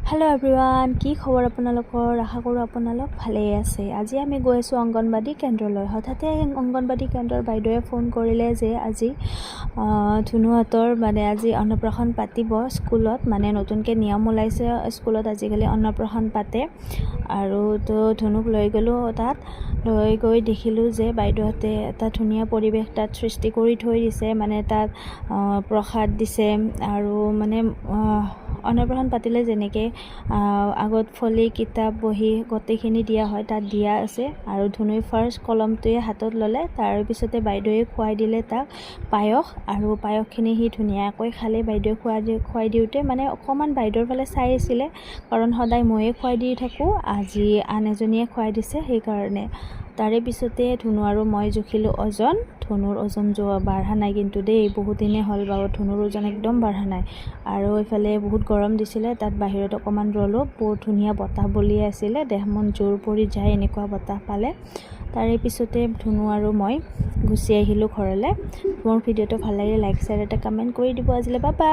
Hello everyone কি খবৰ আপোনালোকৰ আশা কৰোঁ আপোনালোক ভালেই আছে আজি আমি গৈ আছো অংগনবাদী কেন্দ্ৰলৈ হঠাতে অংগনবাদী কেন্দ্ৰৰ বাইদেৱে ফোন কৰিলে যে আজি ধুনুহঁতৰ মানে আজি অন্নপ্ৰাশন পাতিব স্কুলত মানে নতুনকৈ নিয়ম ওলাইছে স্কুলত আজিকালি অন্নপ্ৰাশন পাতে আৰু তো ধনুক লৈ গ'লো তাত লৈ গৈ দেখিলোঁ যে বাইদেউহঁতে এটা ধুনীয়া পৰিৱেশ তাত সৃষ্টি কৰি থৈ দিছে মানে তাত প্ৰসাদ দিছে আৰু মানে অন্নপ্ৰাশন পাতিলে যেনেকৈ আগত ফলি কিতাপ বহি গোটেইখিনি দিয়া হয় তাত দিয়া আছে আৰু ধুনুই ফাৰ্ষ্ট কলমটোৱে হাতত ল'লে তাৰ পিছতে বাইদেৱে খুৱাই দিলে তাক পায়স আৰু পায়সখিনি সি ধুনীয়াকৈ খালে বাইদেৱে খুৱাই দিওঁতে মানে অকণমান বাইদেউৰ ফালে চাই আছিলে কাৰণ সদায় ময়ে খুৱাই দি থাকোঁ আজি আন এজনীয়ে খুৱাই দিছে সেইকাৰণে তাৰে পিছতে ধুনু আৰু মই জুখিলোঁ ওজন ধনুৰ ওজন বাঢ়া নাই কিন্তু দেই বহুত দিনে হ'ল বাৰু ধনুৰ ওজন একদম বাঢ়া নাই আৰু এইফালে বহুত গৰম দিছিলে তাত বাহিৰত অকণমান ৰ'লোঁ বহুত ধুনীয়া বতাহ বলি আছিলে দেহ মন জোৰ পৰি যায় এনেকুৱা বতাহ পালে তাৰে পিছতে ধুনু আৰু মই গুচি আহিলোঁ ঘৰলৈ মোৰ ভিডিঅ'টো ভাল লাগিলে লাইক শ্বেয়াৰ এটা কমেণ্ট কৰি দিব আজিলৈ বাই বাই।